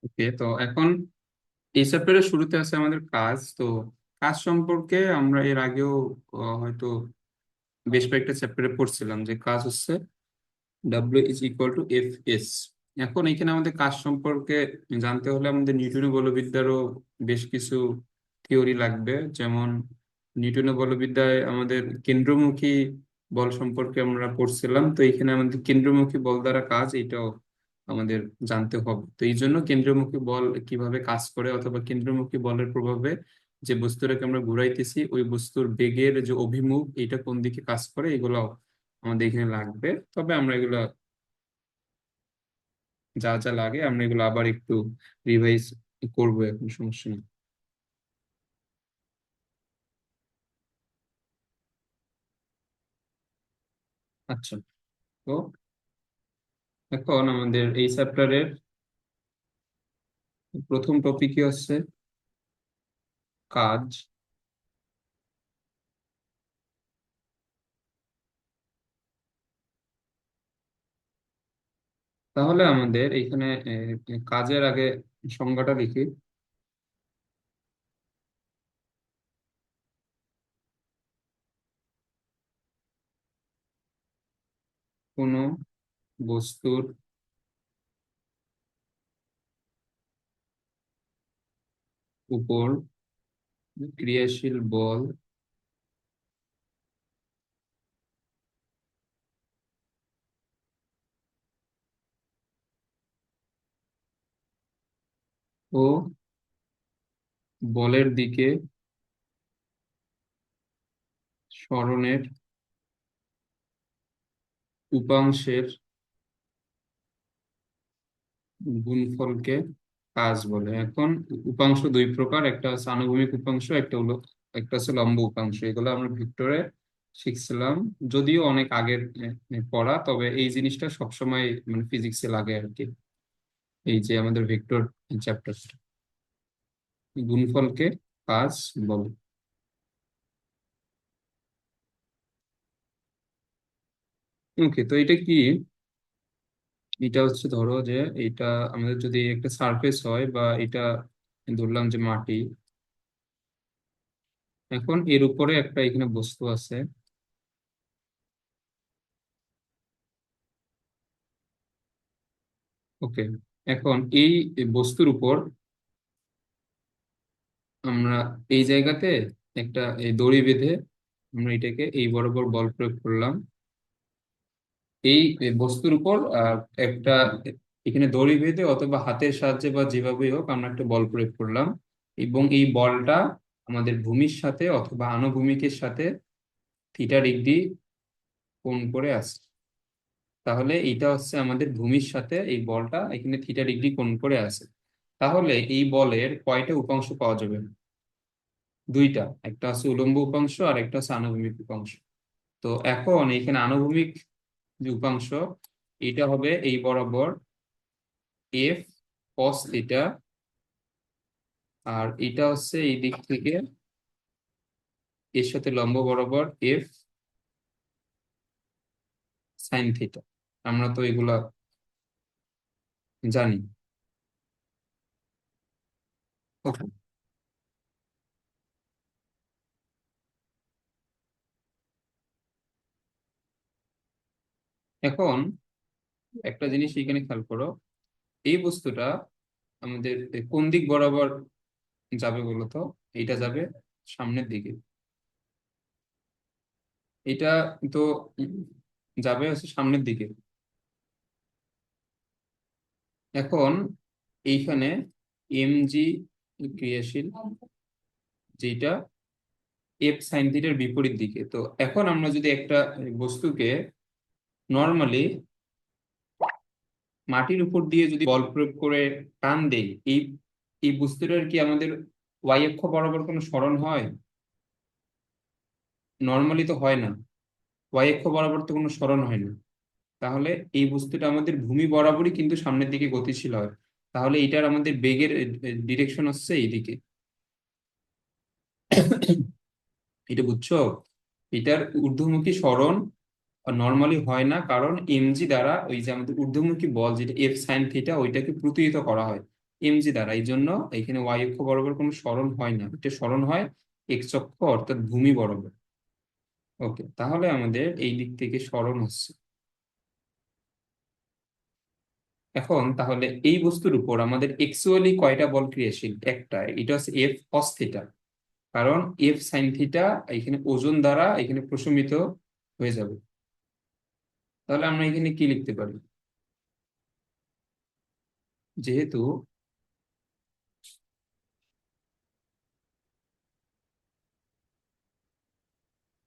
ওকে, তো এখন এই চ্যাপ্টারের শুরুতে আছে আমাদের কাজ। তো কাজ সম্পর্কে আমরা এর আগেও হয়তো বেশ কয়েকটা চ্যাপ্টারে পড়ছিলাম যে কাজ হচ্ছে W=F(s). এখন এখানে আমাদের কাজ সম্পর্কে জানতে হলে আমাদের নিউটনীয় বলবিদ্যারও বেশ কিছু থিওরি লাগবে। যেমন নিউটনীয় বলবিদ্যায় আমাদের কেন্দ্রমুখী বল সম্পর্কে আমরা পড়ছিলাম, তো এখানে আমাদের কেন্দ্রমুখী বল দ্বারা কাজ এটাও আমাদের জানতে হবে। তো এই জন্য কেন্দ্রমুখী বল কিভাবে কাজ করে অথবা কেন্দ্রমুখী বলের প্রভাবে যে বস্তুটাকে আমরা ঘুরাইতেছি ওই বস্তুর বেগের যে অভিমুখ এটা কোন দিকে কাজ করে এগুলো আমাদের এখানে লাগবে। তবে আমরা এগুলো যা যা লাগে আমরা এগুলো আবার একটু রিভাইজ করবো, এখন সমস্যা নেই। আচ্ছা, তো এখন আমাদের এই চ্যাপ্টারের প্রথম টপিকই হচ্ছে কাজ। তাহলে আমাদের এখানে কাজের আগে সংজ্ঞাটা লিখি। কোনো বস্তুর উপর ক্রিয়াশীল বল ও বলের দিকে সরণের উপাংশের গুণফলকে কাজ বলে। এখন উপাংশ দুই প্রকার, একটা হচ্ছে আনুভূমিক উপাংশ, একটা হচ্ছে লম্ব উপাংশ। এগুলো আমরা ভিক্টরে শিখছিলাম, যদিও অনেক আগের পড়া, তবে এই জিনিসটা সবসময় মানে ফিজিক্সে লাগে আর কি। এই যে আমাদের ভেক্টর চ্যাপ্টার, গুণফলকে কাজ বলে। ওকে, তো এটা কি? এটা হচ্ছে ধরো যে এটা আমাদের যদি একটা সারফেস হয় বা এটা ধরলাম যে মাটি। এখন এর উপরে একটা এখানে বস্তু আছে। ওকে, এখন এই বস্তুর উপর আমরা এই জায়গাতে একটা এই দড়ি বেঁধে আমরা এটাকে এই বরাবর বল প্রয়োগ করলাম। এই এই বস্তুর উপর একটা এখানে দড়ি বেঁধে অথবা হাতের সাহায্যে বা যেভাবেই হোক আমরা একটা বল প্রয়োগ করলাম, এবং এই বলটা আমাদের ভূমির সাথে অথবা আনুভূমিকের সাথে θ ডিগ্রি কোণ করে আছে। তাহলে এটা হচ্ছে আমাদের ভূমির সাথে এই বলটা এখানে θ ডিগ্রি কোণ করে আছে। তাহলে এই বলের কয়টা উপাংশ পাওয়া যাবে? দুইটা, একটা হচ্ছে উলম্ব উপাংশ আর একটা হচ্ছে আনুভূমিক উপাংশ। তো এখন এখানে আনুভূমিক যে উপাংশ এটা হবে এই বরাবর F cos θ, আর এটা হচ্ছে এই দিক থেকে এর সাথে লম্ব বরাবর F sin θ। আমরা তো এগুলা জানি। ওকে, এখন একটা জিনিস এখানে খেয়াল করো, এই বস্তুটা আমাদের কোন দিক বরাবর যাবে বলতো? এটা যাবে সামনের দিকে। এটা তো উম, যাবে হচ্ছে সামনের দিকে। এখন এইখানে mg ক্রিয়াশীল, যেটা F sin θ বিপরীত দিকে। তো এখন আমরা যদি একটা বস্তুকে নর্মালি মাটির উপর দিয়ে যদি বল প্রয়োগ করে টান দেই, এই এই বস্তুটার কি আমাদের ওয়াই অক্ষ বরাবর কোনো সরণ হয়? নর্মালি তো হয় না, ওয়াই অক্ষ বরাবর তো কোনো সরণ হয় না। তাহলে এই বস্তুটা আমাদের ভূমি বরাবরই কিন্তু সামনের দিকে গতিশীল হয়। তাহলে এটার আমাদের বেগের ডিরেকশন হচ্ছে এইদিকে। এটা বুঝছো? এটার ঊর্ধ্বমুখী সরণ নর্মালি হয় না, কারণ mg দ্বারা ওই যে আমাদের ঊর্ধ্বমুখী বল যেটা F sin θ ওইটাকে প্রতিহত করা হয়। mg দ্বারা। এই জন্য এখানে ওয়াই অক্ষ বরাবর কোনো সরণ হয় না, এটা সরণ হয় এক্স অক্ষ অর্থাৎ ভূমি বরাবর। ওকে, তাহলে আমাদের এই দিক থেকে সরণ হচ্ছে। এখন তাহলে এই বস্তুর উপর আমাদের এক্সুয়ালি কয়টা বল ক্রিয়াশীল? একটা, এটা হচ্ছে এফ কস থিটা, কারণ এফ সাইন থিটা এখানে ওজন দ্বারা এখানে প্রশমিত হয়ে যাবে। তাহলে আমরা এখানে কি লিখতে পারি? যেহেতু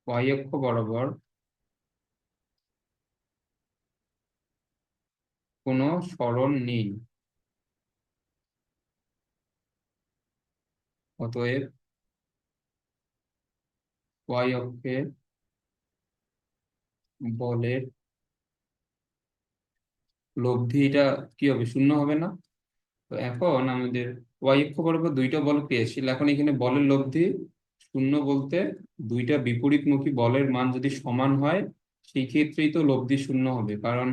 ওয়াই অক্ষ বরাবর কোনো সরণ নেই, অতএব ওয়াই অক্ষে বলের লব্ধি এটা কি হবে? শূন্য হবে না? তো এখন আমাদের ওয়াই অক্ষ বরাবর দুইটা বল ক্রিয়াশীল, এখন এখানে বলের লব্ধি শূন্য বলতে দুইটা বিপরীতমুখী বলের মান যদি সমান হয় সেই ক্ষেত্রেই তো লব্ধি শূন্য হবে। কারণ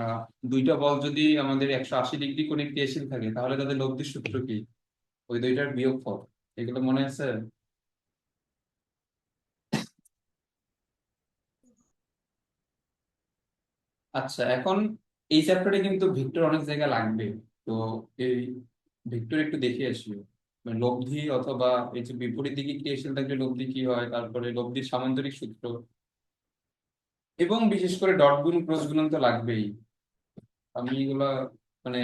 আহ দুইটা বল যদি আমাদের 180 ডিগ্রি কোণে ক্রিয়াশীল থাকে তাহলে তাদের লব্ধির সূত্র কি? ওই দুইটার বিয়োগফল। এগুলো মনে আছে? আচ্ছা, এখন এই চ্যাপ্টারে কিন্তু ভেক্টর অনেক জায়গায় লাগবে। তো এই ভেক্টর একটু দেখে আসি, মানে লব্ধি অথবা এই যে বিপরীত দিকে ক্রিয়াশীল থাকলে লব্ধি কি হয়, তারপরে লব্ধির সামান্তরিক সূত্র, এবং বিশেষ করে ডট গুণ ক্রস গুণন তো লাগবেই। আমি এগুলা মানে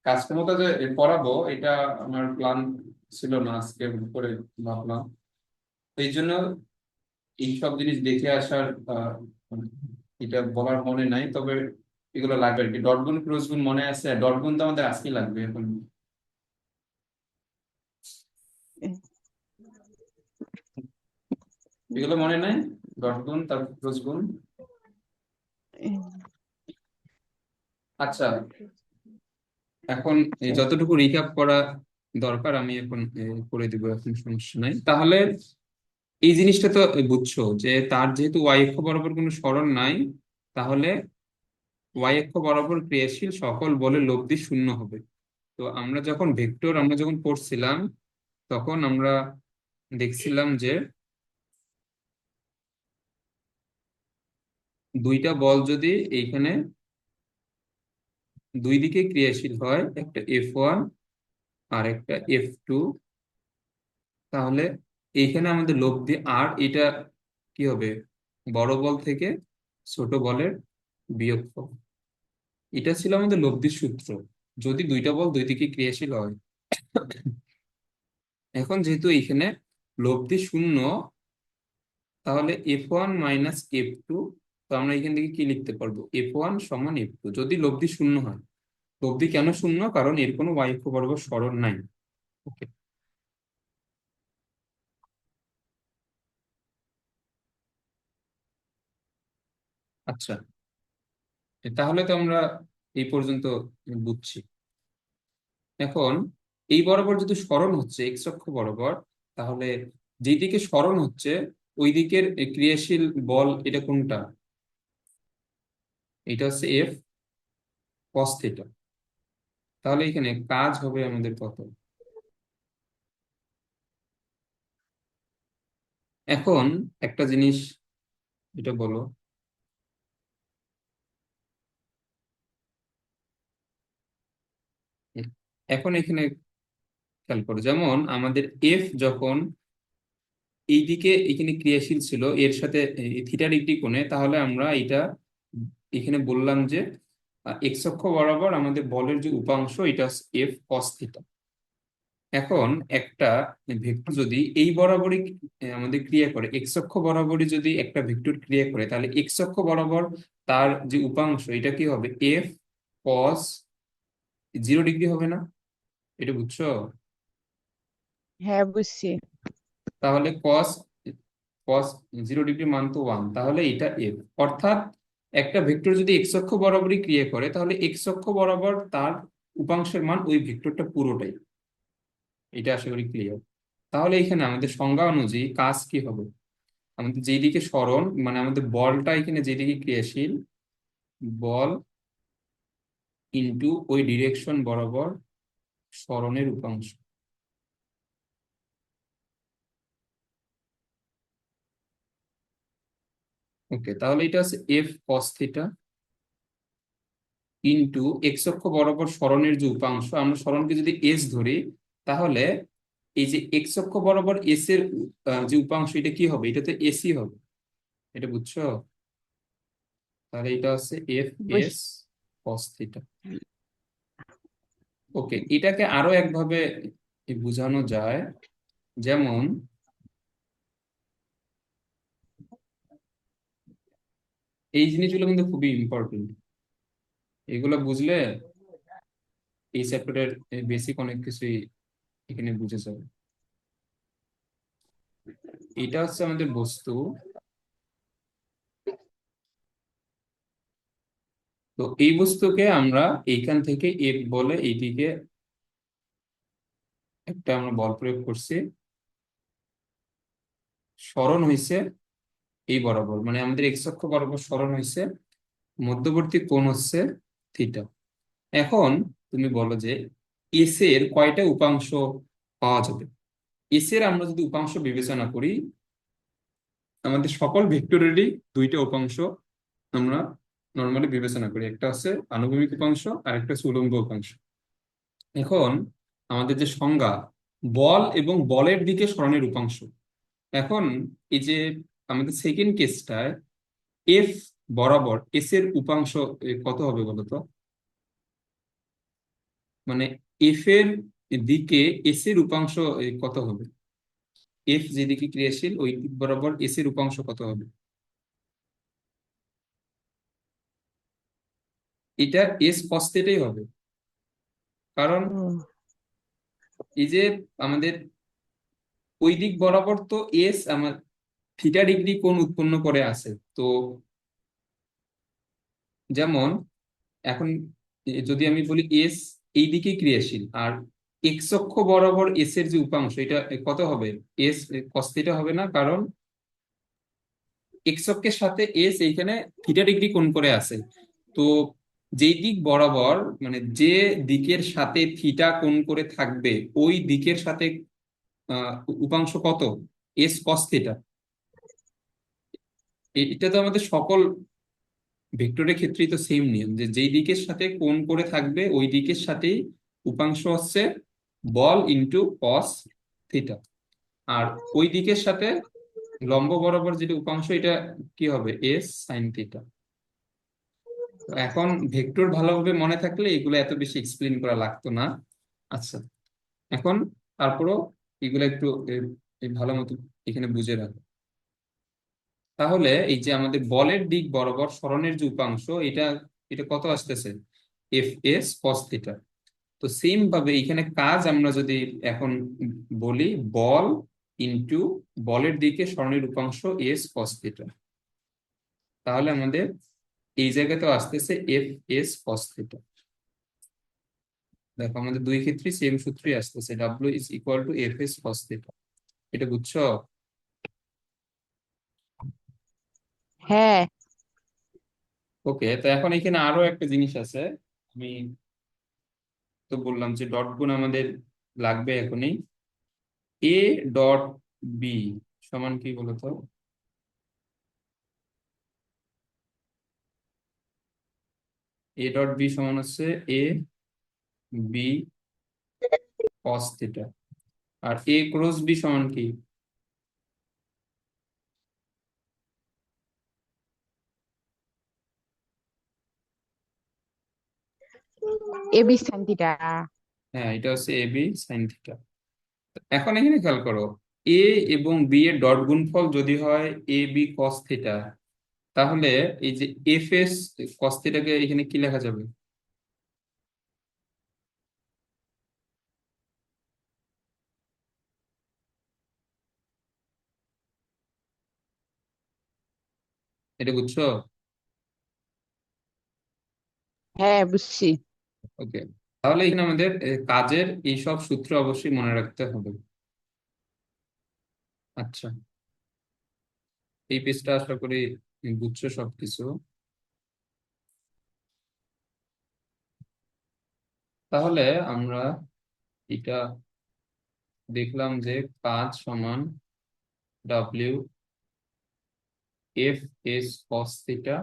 কাজ ক্ষমতা যে পড়াবো এটা আমার প্ল্যান ছিল না, আজকে করে ভাবলাম। তো এই জন্য এইসব জিনিস দেখে আসার মানে এটা বলার মনে নাই, তবে এগুলো লাগবে আর কি। ডট গুণ ক্রস গুণ মনে আছে? ডট গুণ তো আমাদের আজকে লাগবে এখন। এগুলো মনে নাই? ডট গুণ তারপর ক্রস গুণ। আচ্ছা, এখন এই যতটুকু রিক্যাপ করা দরকার আমি এখন করে দিব, এখন সমস্যা নাই। তাহলে এই জিনিসটা তো বুঝছো যে তার যেহেতু ওয়াই অক্ষ বরাবর কোনো সরণ নাই, তাহলে ওয়াই অক্ষ বরাবর ক্রিয়াশীল সকল বলের লব্ধি শূন্য হবে। তো আমরা যখন ভেক্টর আমরা যখন পড়ছিলাম তখন আমরা দেখছিলাম যে দুইটা বল যদি এইখানে দুই দিকে ক্রিয়াশীল হয়, একটা F1 আর একটা F2, তাহলে এইখানে আমাদের লব্ধি আর এটা কি হবে? বড় বল থেকে ছোট বলের বিয়োগফল। এটা ছিল আমাদের লব্ধির সূত্র যদি দুইটা বল দুই দিকে ক্রিয়াশীল হয়। এখন যেহেতু এইখানে লব্ধি শূন্য, তাহলে F1 মাইনাস F2, তো আমরা এখান থেকে কি লিখতে পারবো? F1 সমান F2 যদি লব্ধি শূন্য হয়। লব্ধি কেন শূন্য? কারণ এর কোনো y অক্ষ বরাবর সরণ নাই। ওকে, আচ্ছা, তাহলে তো আমরা এই পর্যন্ত বুঝছি। এখন এই বরাবর যদি সরণ হচ্ছে এক্স অক্ষ বরাবর, তাহলে যেদিকে সরণ হচ্ছে ওই দিকের ক্রিয়াশীল বল এটা কোনটা? এটা হচ্ছে এফ কস থিটা। তাহলে এখানে কাজ হবে আমাদের কত? এখন একটা জিনিস এটা বলো, এখন এখানে খেয়াল করো, যেমন আমাদের এফ যখন এইদিকে এখানে ক্রিয়াশীল ছিল এর সাথে থিটা ডিগ্রি কোণে, তাহলে আমরা এটা এখানে বললাম যে এক্স অক্ষ বরাবর আমাদের বলের যে উপাংশ এটা এফ কস থিটা। এখন একটা ভেক্টর যদি এই বরাবরই আমাদের ক্রিয়া করে, এক্স অক্ষ বরাবরই যদি একটা ভেক্টর ক্রিয়া করে, তাহলে এক্স অক্ষ বরাবর তার যে উপাংশ এটা কি হবে? এফ কস 0 ডিগ্রি হবে না? এটা বুঝছো? হ্যাঁ, বুঝছি। তাহলে কস কস 0 ডিগ্রি মান তো 1, তাহলে এটা এফ। অর্থাৎ একটা ভেক্টর যদি এক্স অক্ষ বরাবরই ক্রিয়া করে তাহলে এক্স অক্ষ বরাবর তার উপাংশের মান ওই ভেক্টরটা পুরোটাই। এটা আশা করি ক্লিয়ার। তাহলে এখানে আমাদের সংজ্ঞা অনুযায়ী কাজ কি হবে? আমাদের যেদিকে সরণ, মানে আমাদের বলটা এখানে যেদিকে ক্রিয়াশীল, বল ইনটু ওই ডিরেকশন বরাবর সরণের উপাংশ। ওকে, তাহলে এটা হচ্ছে F cos theta into x অক্ষ বরাবর সরণের যে উপাংশ, আমরা সরণকে যদি এস ধরি, তাহলে এই যে এক্স অক্ষ বরাবর এস এর যে উপাংশ, এটা কি হবে? এটা তো এসি হবে। এটা বুঝছো? তাহলে এটা হচ্ছে এফ বুঝ এস কস থিটা। ওকে, এটাকে আরো একভাবে বোঝানো যায়। যেমন এই জিনিসগুলো কিন্তু খুবই ইম্পর্টেন্ট। এগুলো বুঝলে এই চ্যাপ্টারের বেসিক অনেক কিছুই এখানে বুঝে যাবে। এটা হচ্ছে আমাদের বস্তু। তো এই বস্তুকে আমরা এইখান থেকে এফ বলে এইদিকে একটা আমরা বল প্রয়োগ করছি, সরণ হয়েছে এই বরাবর, মানে আমাদের এক্স অক্ষ বরাবর সরণ হয়েছে, মধ্যবর্তী কোণ হচ্ছে থিটা। এখন তুমি বলো যে এস এর কয়টা উপাংশ পাওয়া যাবে? এস এর আমরা যদি উপাংশ বিবেচনা করি, আমাদের সকল ভেক্টরেরই দুইটা উপাংশ আমরা নর্মালি বিবেচনা করি, একটা হচ্ছে আনুভূমিক উপাংশ আর একটা হচ্ছে উলম্ব উপাংশ। এখন আমাদের যে সংজ্ঞা, বল এবং বলের দিকে সরণের উপাংশ। এখন এই যে আমাদের সেকেন্ড কেসটায় এফ বরাবর এস এর উপাংশ কত হবে বলো তো? মানে এফ এর দিকে এস এর উপাংশ কত হবে? এফ যেদিকে ক্রিয়াশীল ওই দিক বরাবর এস এর উপাংশ কত হবে? এটা এস কস থিটাই হবে। কারণ এই যে আমাদের ওই দিক বরাবর তো এস আমার থিটা ডিগ্রি কোণ উৎপন্ন করে আছে। তো যেমন এখন যদি আমি বলি এস এই দিকে ক্রিয়াশীল, আর এক্স অক্ষ বরাবর এস এর যে উপাংশ, এটা কত হবে? এস কস থিটা হবে না, কারণ এক্স অক্ষের সাথে এস এইখানে থিটা ডিগ্রি কোণ করে আছে। তো যেই দিক বরাবর, মানে যে দিকের সাথে থিটা কোণ করে থাকবে, ওই দিকের সাথে আহ, উপাংশ কত? S cos theta. এটা তো আমাদের সকল ভেক্টরের ক্ষেত্রেই তো সেম নিয়ম, যে যেই দিকের সাথে কোণ করে থাকবে ওই দিকের সাথেই উপাংশ হচ্ছে বল ইন্টু কস থিটা। আর ওই দিকের সাথে লম্ব বরাবর যেটা উপাংশ, এটা কি হবে? S sine theta. তো এখন ভেক্টর ভালোভাবে মনে থাকলে এগুলো এত বেশি এক্সপ্লেন করা লাগতো না। আচ্ছা, এখন তারপরও এগুলো একটু ভালো মতো এখানে বুঝে রাখো। তাহলে এই যে আমাদের বলের দিক বরাবর সরণের যে উপাংশ, এটা এটা কত আসতেছে? F S cos theta. তো সেম ভাবে এখানে কাজ আমরা যদি এখন বলি, বল ইনটু বলের দিকে সরণের উপাংশ এস কস থিটা, তাহলে আমাদের এই জায়গাতেও আসতেছে এফ এস কস থিটা। দেখো আমাদের দুই ক্ষেত্রে সেম সূত্রই আসতেছে, W is equal to F S cos theta. এটা বুঝছো? হ্যাঁ। ওকে, তো এখন এখানে আরো একটা জিনিস আছে। আমি তো বললাম যে ডট গুণ আমাদের লাগবে এখনই। এ ডট বি সমান কি বলতো? এ ডট বি সমান হচ্ছে এ বি কস থিটা। আর এ ক্রস বি সমান কি? AB sine theta. হ্যাঁ, এটা হচ্ছে এ বি সাইন থিটা। এখন এখানে খেয়াল করো, এ এবং বি এর ডট গুণফল যদি হয় এ বি কস থিটা, তাহলে এই যে এফ এস কস থিটাকে এখানে কি লেখা যাবে? এটা বুঝছো? হ্যাঁ, বুঝছি। ওকে, তাহলে এখানে আমাদের কাজের এই সব সূত্র অবশ্যই মনে রাখতে হবে। আচ্ছা, এই পেজটা আশা করি বুঝছো সবকিছু। তাহলে আমরা এটা দেখলাম যে কাজ সমান W F S cos theta.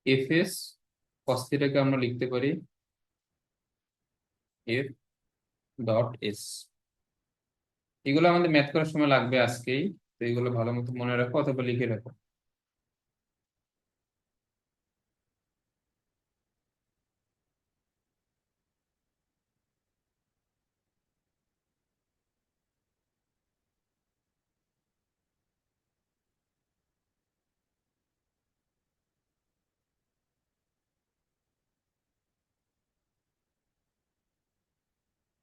F S cos থিটাকে আমরা লিখতে পারি এফ ডট এস। এগুলো আমাদের ম্যাথ করার সময় লাগবে আজকেই, তো এগুলো ভালো মতো মনে রাখো অথবা লিখে রাখো।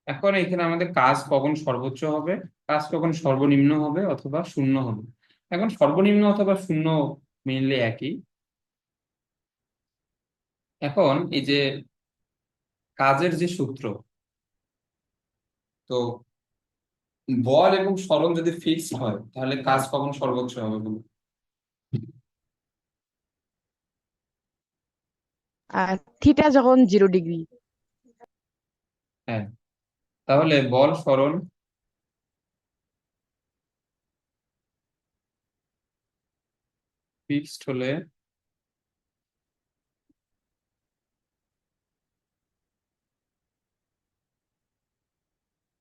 এখন এখানে আমাদের কাজ কখন সর্বোচ্চ হবে, কাজ কখন সর্বনিম্ন হবে অথবা শূন্য হবে। এখন সর্বনিম্ন অথবা শূন্য মেনলি একই। এখন এই যে কাজের যে সূত্র, তো বল এবং সরণ যদি ফিক্সড হয় তাহলে কাজ কখন সর্বোচ্চ হবে বলুন? আর থিটা যখন 0 ডিগ্রি। হ্যাঁ, তাহলে বল সরণ ফিক্সড হলে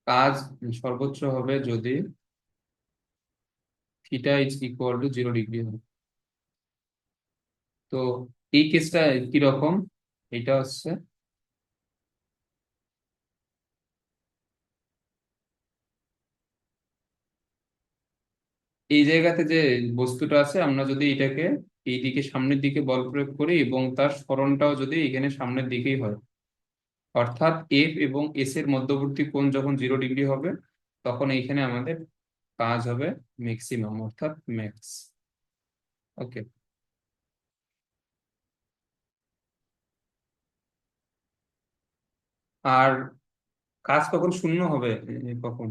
কাজ সর্বোচ্চ হবে যদি theta is equal to 0 degree হয়। তো এই কেসটা কিরকম, এটা হচ্ছে এই জায়গাতে যে বস্তুটা আছে, আমরা যদি এটাকে এই দিকে সামনের দিকে বল প্রয়োগ করি এবং তার সরণটাও যদি এখানে সামনের দিকেই হয়, অর্থাৎ এফ এবং এস এর মধ্যবর্তী কোণ যখন 0 ডিগ্রি হবে, তখন এইখানে আমাদের কাজ হবে ম্যাক্সিমাম অর্থাৎ ম্যাক্স। ওকে। আর কাজ কখন শূন্য হবে, কখন,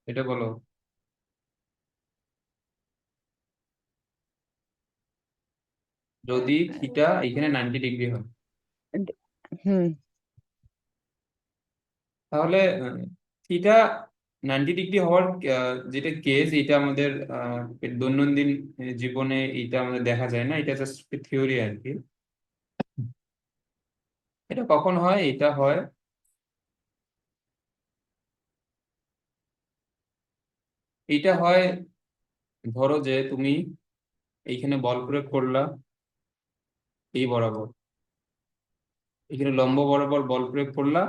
এটা বলো। যদি থিটা এখানে 90 ডিগ্রি হয়, হুম। তাহলে থিটা 90 ডিগ্রি হওয়ার যেটা কেস, এটা আমাদের দৈনন্দিন জীবনে এটা আমাদের দেখা যায় না, এটা জাস্ট থিওরি আর কি। এটা কখন হয়, এটা হয় এটা হয় ধরো যে তুমি এইখানে বল প্রয়োগ করলা এই বরাবর, এখানে লম্ব বরাবর বল প্রয়োগ করলা,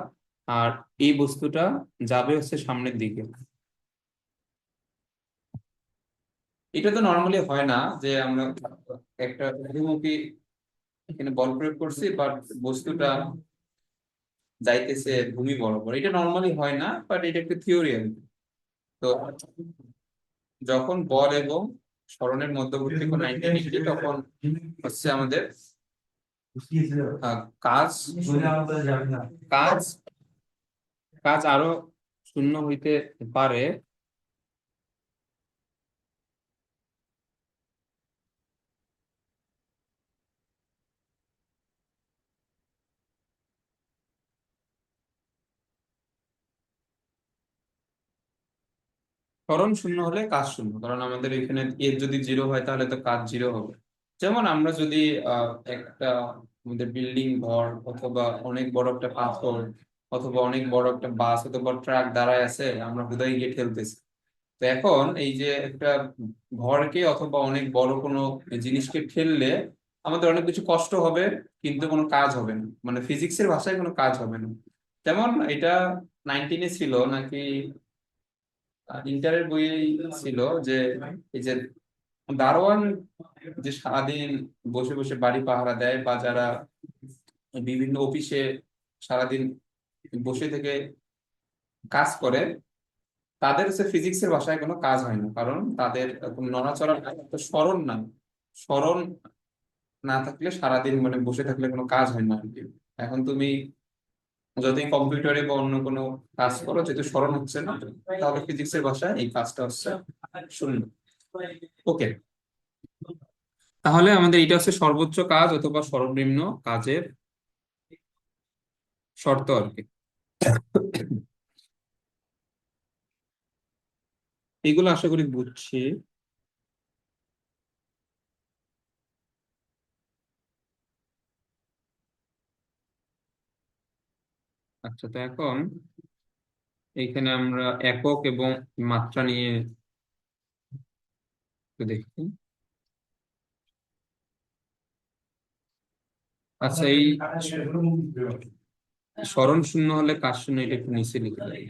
আর এই বস্তুটা যাবে হচ্ছে সামনের দিকে। এটা তো নর্মালি হয় না যে আমরা একটা অভিমুখী এখানে বল প্রয়োগ করছি বাট বস্তুটা যাইতেছে ভূমি বরাবর, এটা নর্মালি হয় না, বাট এটা একটা থিওরি আর কি। তো যখন বল এবং সরণের মধ্যবর্তী কোণ 90 ডিগ্রি, তখন হচ্ছে আমাদের কাজ কাজ কাজ আরো শূন্য হইতে পারে। সরণ শূন্য হলে কাজ শূন্য, কারণ আমাদের এখানে এর যদি 0 হয় তাহলে তো কাজ 0 হবে। যেমন আমরা যদি একটা আমাদের বিল্ডিং ঘর অথবা অনেক বড় একটা পাথর অথবা অনেক বড় একটা বাস অথবা ট্রাক দাঁড়ায় আছে, আমরা হুদাই গিয়ে ঠেলতেছি। তো এখন এই যে একটা ঘরকে অথবা অনেক বড় কোনো জিনিসকে ঠেললে আমাদের অনেক কিছু কষ্ট হবে, কিন্তু কোনো কাজ হবে না, মানে ফিজিক্সের ভাষায় কোনো কাজ হবে না। যেমন এটা 19-এ ছিল নাকি ইন্টারের বইয়ে ছিল যে এই যে দারোয়ান যে সারাদিন বসে বসে বাড়ি পাহারা দেয়, বা যারা বিভিন্ন অফিসে সারাদিন বসে থেকে কাজ করে, তাদের হচ্ছে ফিজিক্সের ভাষায় কোনো কাজ হয় না, কারণ তাদের কোনো নড়াচড়া নাই, তো স্মরণ নাই। স্মরণ না থাকলে সারাদিন মানে বসে থাকলে কোনো কাজ হয় না আর কি। এখন তুমি যদি কম্পিউটারে বা অন্য কোনো কাজ করো, যেহেতু স্মরণ হচ্ছে না, তাহলে ফিজিক্সের ভাষায় এই কাজটা হচ্ছে শূন্য। ওকে, তাহলে আমাদের এটা হচ্ছে সর্বোচ্চ কাজ অথবা সর্বনিম্ন কাজের শর্ত আর কি। এগুলো আশা করি বুঝছি। আচ্ছা, তো এখন এইখানে আমরা একক এবং মাত্রা নিয়ে একটু দেখি। আচ্ছা, এই স্মরণ শূন্য হলে কাজ শূন্য, এটা একটু নিচে লিখে দেয়।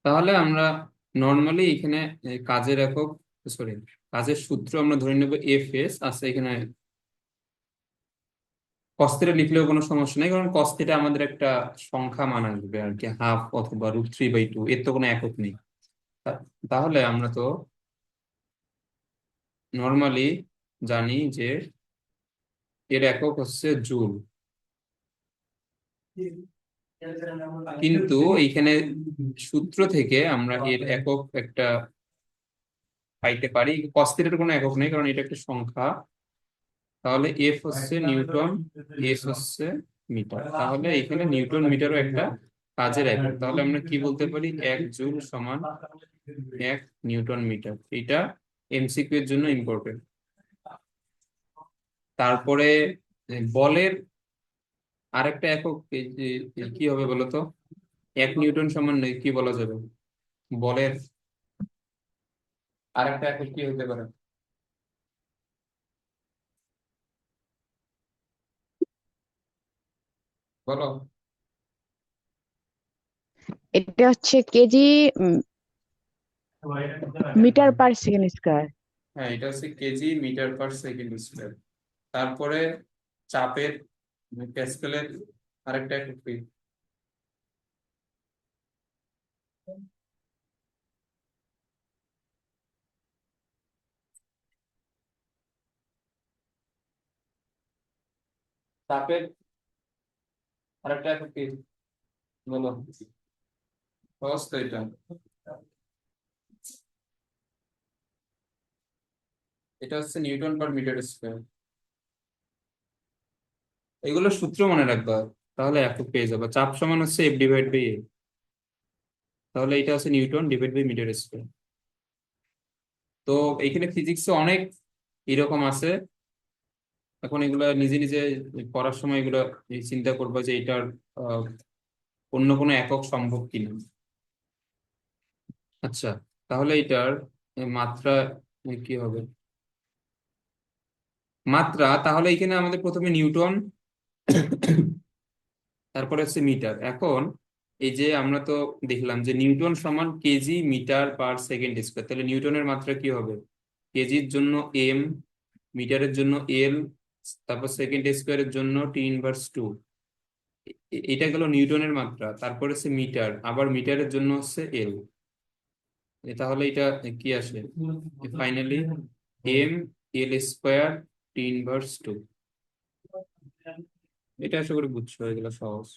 তাহলে আমরা নর্মালি এখানে কাজের একক, সরি, কাজের সূত্র আমরা ধরে নেব এফ এস। আচ্ছা, এখানে কস্তিটা লিখলেও কোনো সমস্যা নেই, কারণ কস্তিটা আমাদের একটা সংখ্যা মান আসবে আর কি, হাফ অথবা √3/2, এর তো কোনো একক নেই। তা- তাহলে আমরা তো নর্মালি জানি যে এর একক হচ্ছে জুল। কিন্তু এইখানে সূত্র থেকে আমরা এর একক একটা পাইতে পারি। কস্তিটার কোনো একক নেই, কারণ এটা একটা সংখ্যা। তাহলে এফ হচ্ছে নিউটন, এস হচ্ছে মিটার। তাহলে এখানে নিউটন মিটারও একটা কাজের একক। তাহলে আমরা কি বলতে পারি, 1 জুল সমান 1 নিউটন মিটার। এটা এমসিকিউ এর জন্য ইম্পর্টেন্ট। তারপরে বলের আরেকটা একক কি হবে বলতো? 1 নিউটন সমান কি বলা যাবে বলের আরেকটা একক কি হতে পারে, বলো। এটা হচ্ছে KG metre per second square. হ্যাঁ, এটা হচ্ছে KG metre per second square. তারপরে চাপের, প্যাসকেলের আরেকটা একক কি? চাপের আরেকটা একক কি বলো, সহজ তো এটা। এটা হচ্ছে নিউটন পার মিটার স্কয়ার। এগুলো সূত্র মনে রাখবা, তাহলে একক পেয়ে যাবে। চাপ সমান হচ্ছে F/A। তাহলে এটা হচ্ছে newton divide by metre square. তো এইখানে ফিজিক্সে অনেক এরকম আছে। এখন এগুলা নিজে নিজে পড়ার সময় এগুলো চিন্তা করবা যে এটার আহ, অন্য কোনো একক সম্ভব কিনা। আচ্ছা, তাহলে এটার মাত্রা কি হবে? মাত্রা, তাহলে এখানে আমাদের প্রথমে নিউটন, তারপরে হচ্ছে মিটার। এখন এই যে আমরা তো দেখলাম যে নিউটন সমান KG metre per second square, তাহলে নিউটনের মাত্রা কি হবে? কেজির জন্য এম, মিটারের জন্য এল, তারপর সেকেন্ড স্কয়ারের জন্য T−2। এটা গেল নিউটনের মাত্রা। তারপরে হচ্ছে মিটার, আবার মিটারের জন্য হচ্ছে এল। তাহলে এটা কি আসে ফাইনালি? M L² T−2। এটা আশা করি বুঝছো, এগুলো সহজ।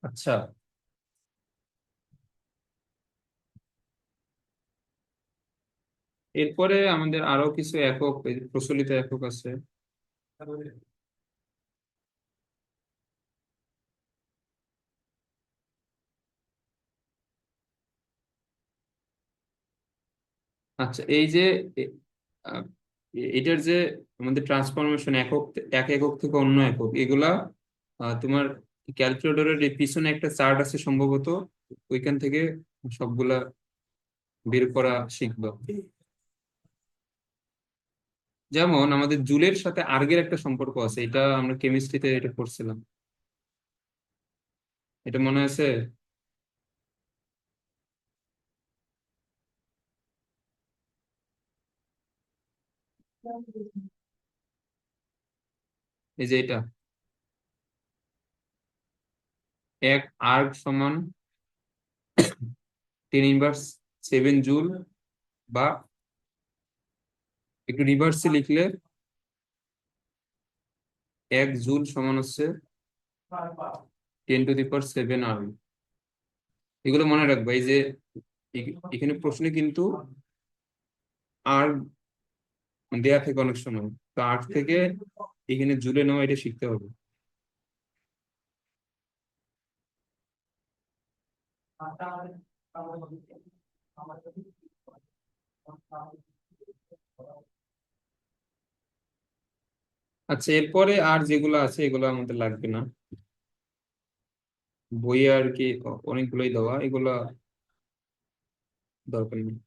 আচ্ছা, এরপরে আমাদের আরো কিছু একক, এই প্রচলিত একক আছে। আচ্ছা, এই যে এটার যে আমাদের ট্রান্সফরমেশন এক একক থেকে অন্য একক, এগুলা তোমার ক্যালকুলেটরের এই পিছনে একটা চার্ট আছে সম্ভবত, ওইখান থেকে সবগুলা বের করা শিখবা। যেমন আমাদের জুলের সাথে আর্গের একটা সম্পর্ক আছে, এটা আমরা কেমিস্ট্রিতে এটা পড়ছিলাম, এটা মনে আছে? এই যে এটা, এক আর্গ সমান 10⁻⁷ জুল, বা একটু রিভার্সে লিখলে 1 জুল সমান হচ্ছে 10⁻⁷ আর্গ। এগুলো মনে রাখবা। এই যে এখানে প্রশ্নে কিন্তু আর্গ দেয়া থাকে অনেক সময়, তো আর্গ থেকে এখানে জুলে নেওয়া, এটা শিখতে হবে। আচ্ছা, এরপরে আর যেগুলো আছে এগুলো আমাদের লাগবে না, বইয়ে আর কি অনেকগুলোই দেওয়া, এগুলা দরকার নেই।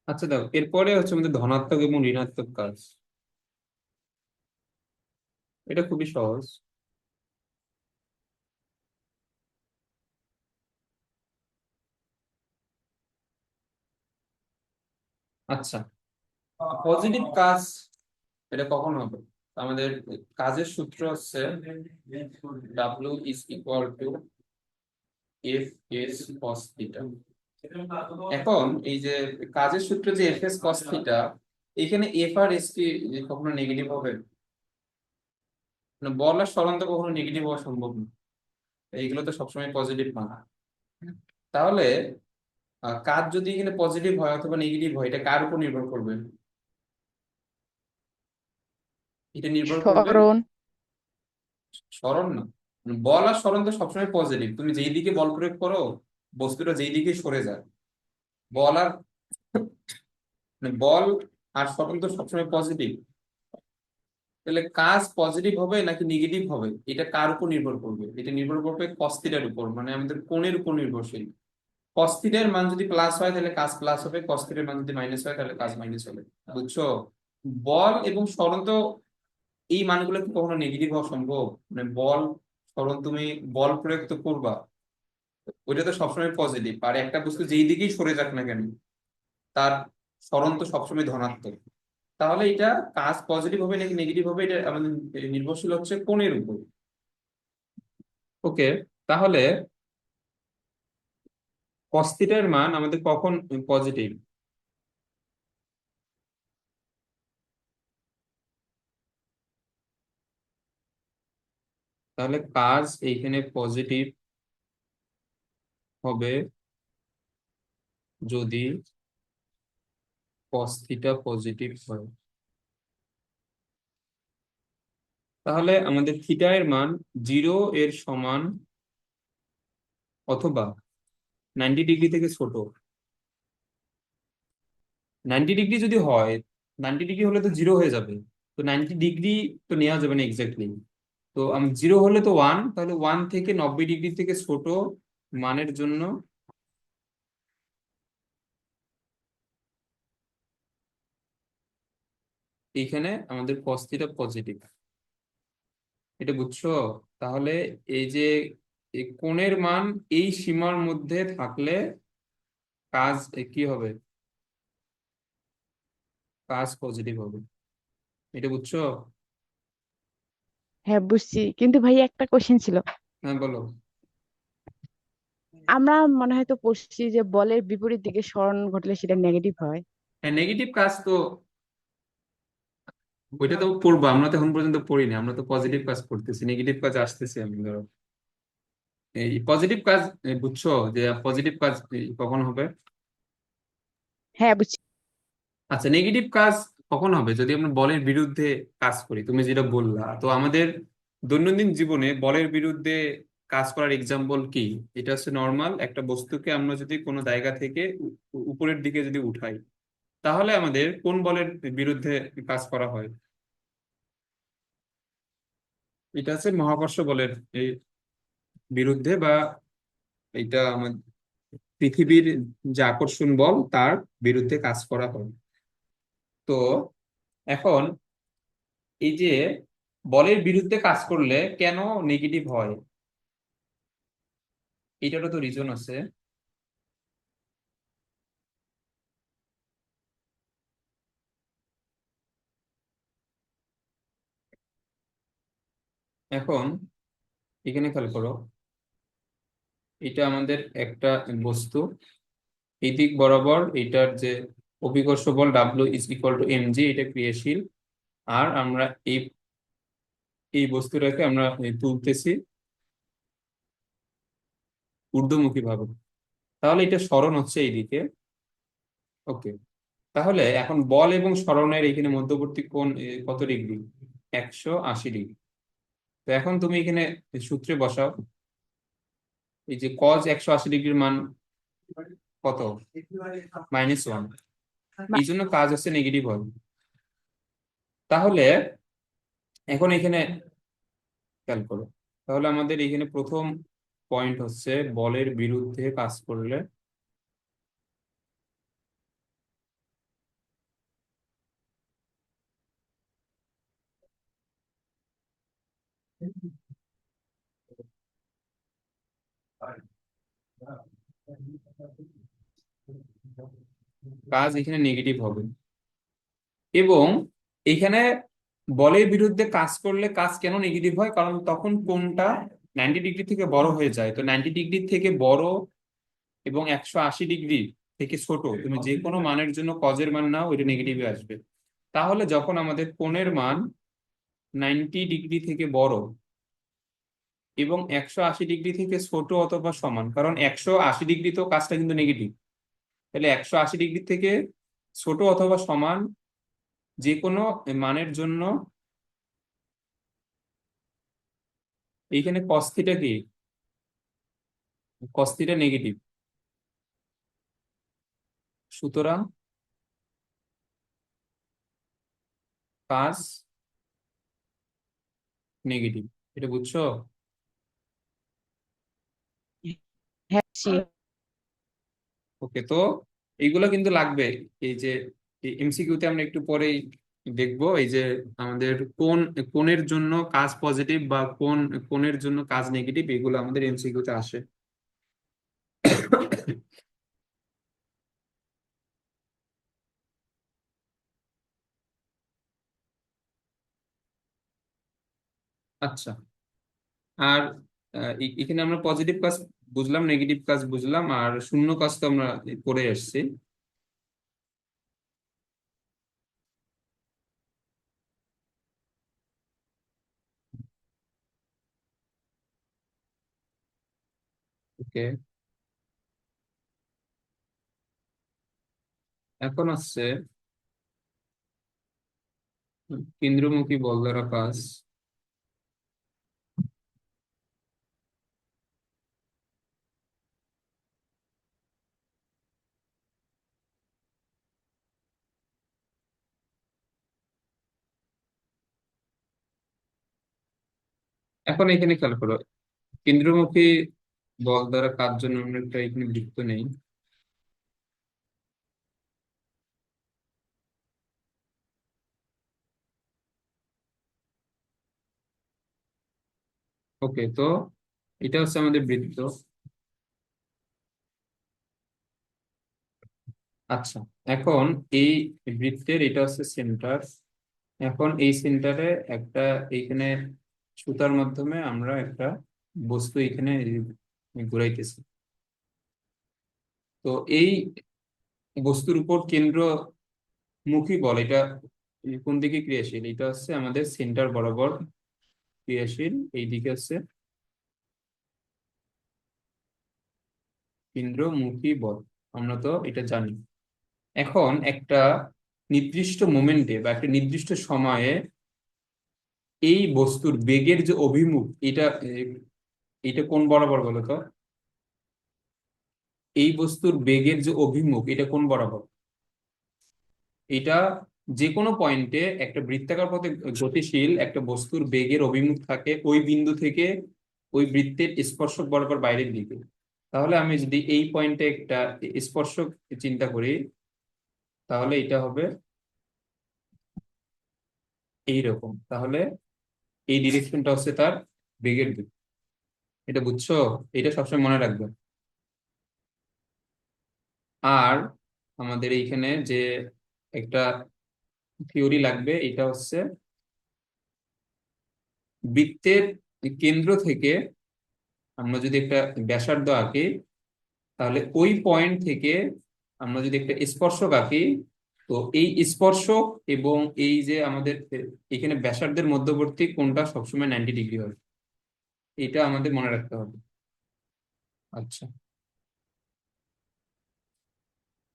আচ্ছা দেখো, এরপরে হচ্ছে আমাদের ধনাত্মক এবং ঋণাত্মক কাজ। এটা খুবই সহজ। আচ্ছা, পজিটিভ কাজ এটা কখন হবে? আমাদের কাজের সূত্র হচ্ছে W=F(S)cos θ। এখন এই যে কাজের সূত্র যে F(S)cos θ, এখানে এফ আর এস কি কখনো নেগেটিভ হবে? মানে বল আর সরণ তো কখনো নেগেটিভ হওয়া সম্ভব না, এইগুলো তো সবসময় পজিটিভ মান। তাহলে কাজ যদি এখানে পজিটিভ হয় অথবা নেগেটিভ হয়, এটা কার উপর নির্ভর করবে? এটা নির্ভর করবে স্মরণ। সরণ না, মানে বল আর সরণ তো সবসময় পজিটিভ, তুমি যেই দিকে বল প্রয়োগ করো বস্তুটা যেই দিকে সরে যায়। বল আর মানে বল আর সরণ তো সবসময় পজিটিভ। তাহলে কাজ পজিটিভ হবে নাকি নেগেটিভ হবে, এটা কার উপর নির্ভর করবে? এটা নির্ভর করবে কস থিটার উপর, মানে আমাদের কোণের উপর নির্ভরশীল। কস থিটার মান যদি প্লাস হয় তাহলে কাজ প্লাস হবে, কস থিটার মান যদি মাইনাস হয় তাহলে কাজ মাইনাস হবে। বুঝছো? বল এবং সরণ তো এই মানগুলো কি কখনো নেগেটিভ হওয়া সম্ভব? মানে বল সরণ তুমি বল প্রয়োগ তো করবা, ওইটা তো সবসময় পজিটিভ, আর একটা বস্তু যেই দিকেই সরে যাক না কেন তার সরণ তো সবসময় ধনাত্মক। তাহলে এটা কাজ পজিটিভ হবে নাকি নেগেটিভ হবে, এটা আমাদের নির্ভরশীল হচ্ছে কোণের উপর। ওকে, তাহলে কস থিটার মান আমাদের কখন পজিটিভ? তাহলে কাজ এইখানে পজিটিভ হবে যদি কস থিটা পজিটিভ হয়। তাহলে আমাদের থিটা এর মান 0 এর সমান অথবা 90 ডিগ্রি থেকে ছোট। 90 ডিগ্রি যদি হয়, 90 ডিগ্রি হলে তো 0 হয়ে যাবে, তো 90 ডিগ্রি তো নেওয়া যাবে না এক্স্যাক্টলি। তো আমি 0 হলে তো 1, তাহলে 1 থেকে 90 ডিগ্রি থেকে ছোট মানের জন্য এইখানে আমাদের cos থিটা পজিটিভ। এটা বুঝছো? তাহলে এই যে এই কোণের মান এই সীমার মধ্যে থাকলে কাজ কি হবে? কাজ পজিটিভ হবে। এটা বুঝছো? হ্যাঁ, বুঝছি, কিন্তু ভাই একটা কোশ্চেন ছিল। হ্যাঁ বলো। আমরা মনে হয় তো পড়ছি যে বলের বিপরীত দিকে সরণ ঘটলে সেটা নেগেটিভ হয়। হ্যাঁ, নেগেটিভ কাজ তো ওইটা তো পড়বো, আমরা তো এখন পর্যন্ত পড়িনি, আমরা তো পজিটিভ কাজ করতেছি, নেগেটিভ কাজ আসতেছি আমি ধরো। এই পজিটিভ কাজ বুঝছো যে পজিটিভ কাজ কখন হবে? হ্যাঁ, বুঝছি। আচ্ছা, নেগেটিভ কাজ কখন হবে? যদি আমরা বলের বিরুদ্ধে কাজ করি, তুমি যেটা বললা, তো আমাদের দৈনন্দিন জীবনে বলের বিরুদ্ধে কাজ করার এক্সাম্পল কি? এটা হচ্ছে নর্মাল একটা বস্তুকে আমরা যদি কোনো জায়গা থেকে উপরের দিকে যদি উঠাই, তাহলে আমাদের কোন বলের বিরুদ্ধে কাজ করা হয়? এটা হচ্ছে মহাকর্ষ বলের এই বিরুদ্ধে, বা এটা আমাদের পৃথিবীর যে আকর্ষণ বল তার বিরুদ্ধে কাজ করা হয়। তো এখন এই যে বলের বিরুদ্ধে কাজ করলে কেন নেগেটিভ হয়, এটারও তো রিজন আছে। এখন এখানে খেয়াল করো, এটা আমাদের একটা বস্তু, এই দিক বরাবর এটার যে অভিকর্ষ বল W = mg, এটা ক্রিয়াশীল। আর আমরা এই এই বস্তুটাকে আমরা তুলতেছি ঊর্ধ্বমুখী ভাবে, তাহলে এটা সরণ হচ্ছে এইদিকে। ওকে, তাহলে এখন বল এবং সরণের এখানে মধ্যবর্তী কোণ কত ডিগ্রি? 180 ডিগ্রি। তো এখন তুমি এখানে সূত্রে বসাও, এই যে কজ 180 ডিগ্রির মান কত? -1। এই জন্য কাজ হচ্ছে নেগেটিভ হবে। তাহলে এখন এখানে খেয়াল করো, তাহলে আমাদের এখানে প্রথম পয়েন্ট হচ্ছে বলের বিরুদ্ধে কাজ করলে কাজ এখানে নেগেটিভ হবে। এবং এখানে বলের বিরুদ্ধে কাজ করলে কাজ কেন নেগেটিভ হয়? কারণ তখন কোণটা 90 ডিগ্রি থেকে বড় হয়ে যায়। তো 90 ডিগ্রি থেকে বড় এবং 180 ডিগ্রি থেকে ছোট, তুমি যে কোনো মানের জন্য কজের মান নাও, এটা নেগেটিভে আসবে। তাহলে যখন আমাদের কোণের মান 90 ডিগ্রি থেকে বড় এবং 180 ডিগ্রি থেকে ছোট অথবা সমান, কারণ 180 ডিগ্রি তো কাজটা কিন্তু নেগেটিভ, তাহলে 180 ডিগ্রি থেকে ছোট অথবা সমান যে কোনো মানের জন্য এইখানে cos থিটা কি? cos থিটা নেগেটিভ, সুতরাং কাজ নেগেটিভ। এটা বুঝছো? হ্যাঁ, বুঝছি। ওকে, তো এইগুলো কিন্তু লাগবে। এই যে এমসিকিউতে আমরা একটু পরেই দেখবো, এই যে আমাদের কোন কোণের জন্য কাজ পজিটিভ বা কোন কোণের জন্য কাজ নেগেটিভ, এগুলো আমাদের এমসিকিউতে আসে। আচ্ছা, আর এখানে আমরা পজিটিভ কাজ বুঝলাম, নেগেটিভ কাজ বুঝলাম, আর শূন্য কাজ তো আমরা করে আসছি। ওকে, এখন আসছে কেন্দ্রমুখী বল দ্বারা কাজ। এখন এখানে খেয়াল করো, কেন্দ্রমুখী বল দ্বারা কাজ জন্য আমরা একটা এখানে বৃত্ত নেই। ওকে, তো এটা হচ্ছে আমাদের বৃত্ত। আচ্ছা, এখন এই বৃত্তের এটা হচ্ছে সেন্টার। এখন এই সেন্টারে একটা এইখানে সুতার মাধ্যমে আমরা একটা বস্তু এখানে ঘুরাইতেছি। তো এই বস্তুর উপর কেন্দ্রমুখী বল এটা কোন দিকে ক্রিয়াশীল? এটা হচ্ছে আমাদের সেন্টার বরাবর ক্রিয়াশীল, এইদিকে হচ্ছে কেন্দ্রমুখী বল। আমরা তো এটা জানি। এখন একটা নির্দিষ্ট মোমেন্টে বা একটা নির্দিষ্ট সময়ে এই বস্তুর বেগের যে অভিমুখ, এটা কোন বরাবর বলো তো? এই বস্তুর বেগের যে অভিমুখ এটা কোন বরাবর? এটা যে কোনো পয়েন্টে একটা বৃত্তাকার পথে গতিশীল একটা বস্তুর বেগের অভিমুখ থাকে ওই বিন্দু থেকে ওই বৃত্তের স্পর্শক বরাবর বাইরের দিকে। তাহলে আমি যদি এই পয়েন্টে একটা স্পর্শক চিন্তা করি, তাহলে এটা হবে এইরকম। তাহলে এই ডিরেকশনটা হচ্ছে তার বেগের দিক। এটা বুঝছো? এটা সবসময় মনে রাখবে। আর আমাদের এইখানে যে একটা থিওরি লাগবে, এটা হচ্ছে বৃত্তের কেন্দ্র থেকে আমরা যদি একটা ব্যাসার্ধ আঁকি, তাহলে ওই পয়েন্ট থেকে আমরা যদি একটা স্পর্শক আঁকি, তো এই স্পর্শক এবং এই যে আমাদের এখানে ব্যাসার্ধের মধ্যবর্তী কোণটা সবসময় 90 ডিগ্রি হবে। এটা আমাদের মনে রাখতে হবে। আচ্ছা।